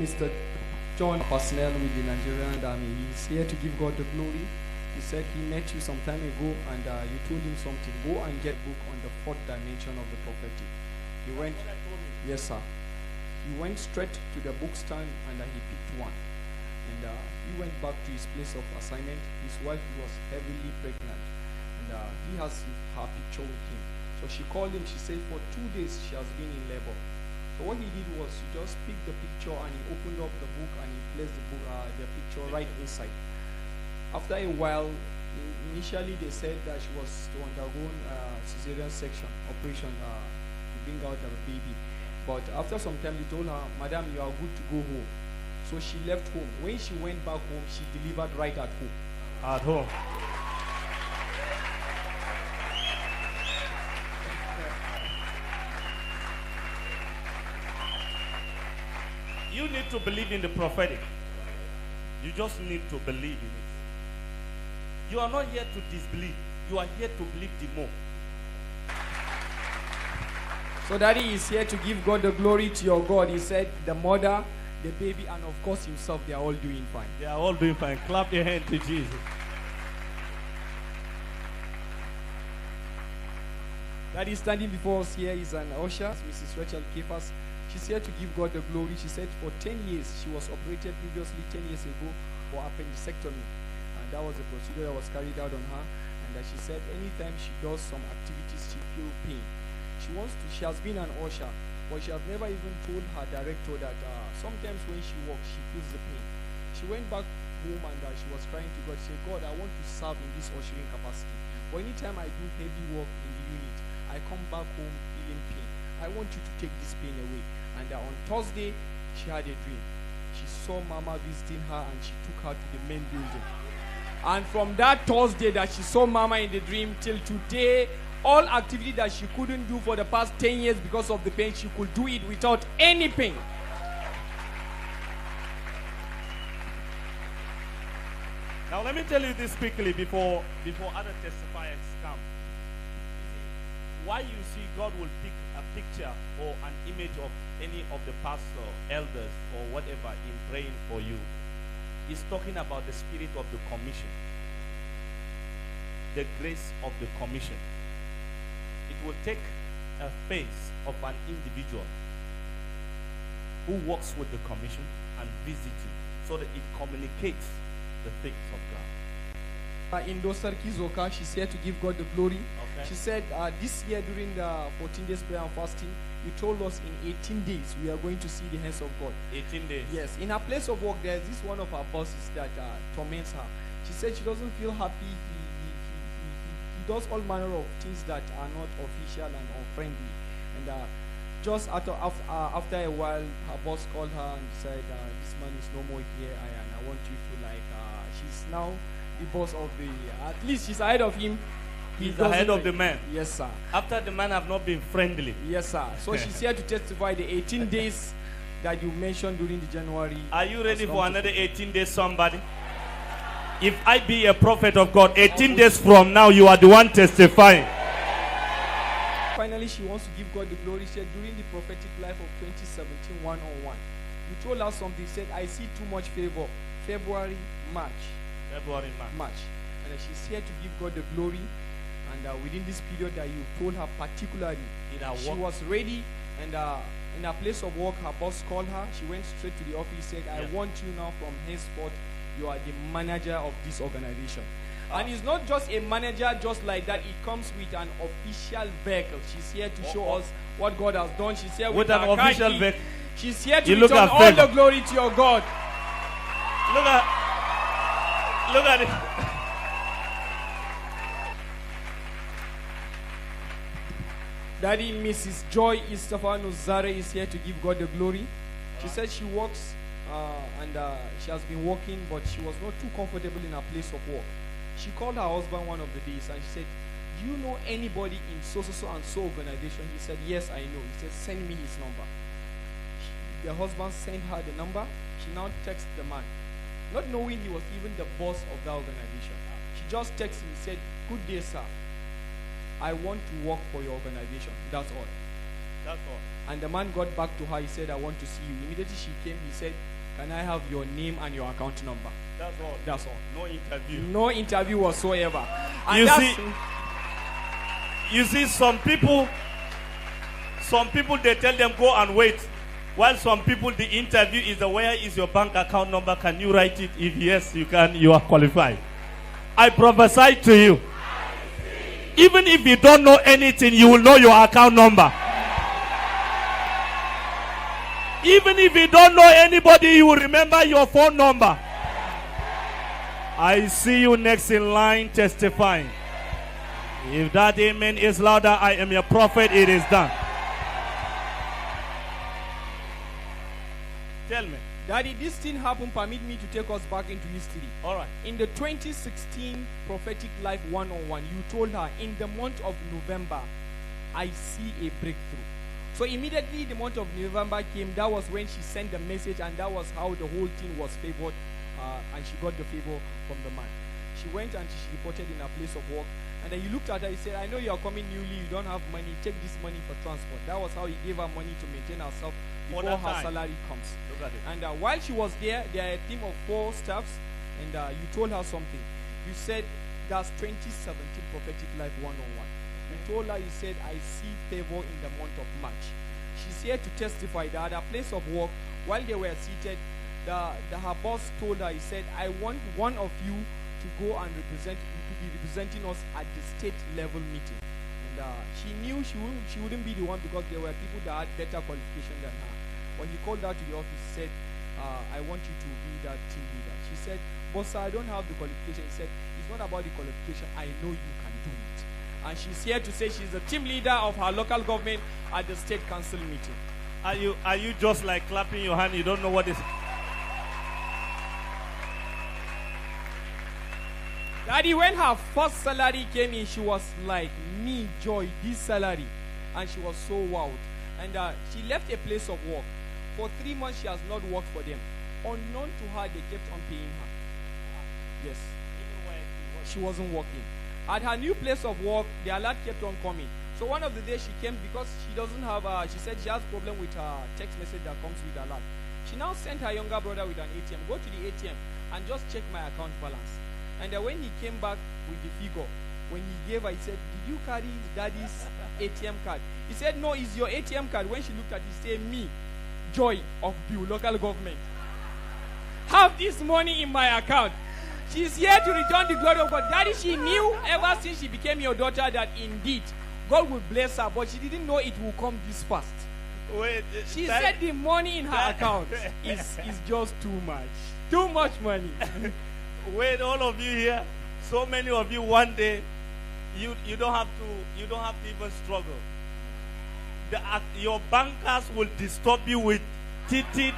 Mr. John personnel with the Nigerian army. He's here to give God the glory. He said he met you some time ago and you told him something. Go and get a book on the fourth dimension of the prophetic. He went, yes sir. He went straight to the bookstand and he picked one. And he went back to his place of assignment. His wife was heavily pregnant. And he has her picture with him. So she called him. She said for 2 days she has been in labor. So what he did was he just picked the picture and he opened up the book and he placed the picture right inside. After a while, initially they said that she was to undergo cesarean section operation to bring out the baby. But after some time, they told her, "Madam, you are good to go home." So she left home. When she went back home, she delivered right at home. At home. You need to believe in the prophetic. You just need to believe in it. You are not here to disbelieve. You are here to believe the more. So Daddy is here to give God the glory to your God. He said the mother, the baby, and of course himself, they are all doing fine. They are all doing fine. Clap your hand to Jesus. Daddy standing before us here is an usher, Mrs. Rachel Kefas. She's here to give God the glory. She said for 10 years, she was operated previously 10 years ago for appendectomy. And that was a procedure that was carried out on her. And that she said anytime she does some activities, she feels pain. She has been an usher, but she has never even told her director that sometimes when she walks, she feels the pain. She went back home and she was crying to God. She said, "God, I want to serve in this ushering capacity. But anytime I do heavy work in the unit, I come back home feeling pain. I want you to take this pain away." And on Thursday, she had a dream. She saw Mama visiting her and she took her to the main building. And from that Thursday that she saw Mama in the dream till today, all activity that she couldn't do for the past 10 years because of the pain, she could do it without any pain. Now let me tell you this quickly before other testifiers come. Why you see God will pick a picture or an image of any of the pastor, elders, or whatever in praying for you. He's talking about the spirit of the commission. The grace of the commission. It will take a face of an individual who works with the commission and visits you so that it communicates the things of God. Indosar Kizoka, she's here to give God the glory. Okay. She said this year during the 14 days prayer and fasting, you told us in 18 days we are going to see the hands of God. 18 days. Yes. In her place of work, there's this one of her bosses that torments her. She said she doesn't feel happy. He does all manner of things that are not official and unfriendly. And just after a while, her boss called her and said, "This man is no more here, and I want you to she's now the boss of at least she's ahead of him. He's ahead of the man. Yes, sir. After the man have not been friendly. Yes, sir. So she's here to testify the 18 days that you mentioned during the January. Are you ready for another 18 days, somebody? If I be a prophet of God, 18 days from now, you are the one testifying. Finally, she wants to give God the glory. She said, during the prophetic life of 2017 one-on-one, you told us something. She said, "I see too much favor." February, March. And she's here to give God the glory. And within this period that you told her particularly, she was ready. And in her place of work, her boss called her. She went straight to the office, said, "I want you now from henceforth. You are the manager of this organization." And it's not just a manager just like that. It comes with an official vehicle. She's here to show us what God has done. She's here with an official vehicle. She's here to return all the glory to your God. Look at it. Daddy, Mrs. Joy Istefano Zare is here to give God the glory. She said she works and she has been working, but she was not too comfortable in her place of work. She called her husband one of the days and she said, "Do you know anybody in so and so organization?" He said, "Yes, I know." He said, "Send me his number." The husband sent her the number. She now texts the man, not knowing he was even the boss of that organization. She just texted him, said, "Good day, sir. I want to work for your organization." That's all. That's all. And the man got back to her. He said, "I want to see you." Immediately she came. He said, Can I have your name and your account number? That's all. That's all. No interview. No interview whatsoever. And You see, some people they tell them go and wait. While some people the interview is where is your bank account number? Can you write it? If yes, you can. You are qualified. I prophesy to you. Even if you don't know anything, you will know your account number. Even if you don't know anybody, you will remember your phone number. I see you next in line testifying. If that amen is louder, I am your prophet. It is done. Tell me. Daddy, this thing happened. Permit me to take us back into history. All right. In the 2016 Prophetic Life 101, you told her, in the month of November, I see a breakthrough. So immediately the month of November came. That was when she sent the message, and that was how the whole thing was favored, and she got the favor from the man. She went and she reported in her place of work. And then he looked at her, he said, I know you are coming newly, you don't have money, take this money for transport. That was how he gave her money to maintain herself before her salary comes. Look at it. And while she was there are a team of 4 staffs, and you told her something. You said, that's 2017 Prophetic Life 101. You told her, you said, I see favor in the month of March. She's here to testify that at her place of work, while they were seated, her boss told her, he said, I want one of you to go and be representing us at the state level meeting. And she knew she wouldn't be the one, because there were people that had better qualification than her. When he called her to the office, he said, I want you to be that team leader. She said, boss, I don't have the qualification. He said, it's not about the qualification. I know you can do it. And she's here to say she's the team leader of her local government at the state council meeting. Are you just like clapping your hand? You don't know what is. Daddy, when her first salary came in, she was like, me, Joy, this salary. And she was so wowed. And she left a place of work. For 3 months, she has not worked for them. Unknown to her, they kept on paying her. Yes. Even when she wasn't working. At her new place of work, the alert kept on coming. So one of the days she came, because she doesn't have, she said she has problem with her text message that comes with alert. She now sent her younger brother with an ATM. Go to the ATM and just check my account balance. And when he came back with the figure, when he gave her, he said, did you carry daddy's ATM card? He said, no, it's your ATM card. When she looked at it, he said, me, Joy of Bill, local government, have this money in my account. She's here to return the glory of God. Daddy, she knew ever since she became your daughter that indeed God will bless her, but she didn't know it will come this fast. Wait, she said the money in her account is just too much. Too much money. Wait, all of you here, so many of you, one day, you don't have to even struggle. Your bankers will disturb you with tit.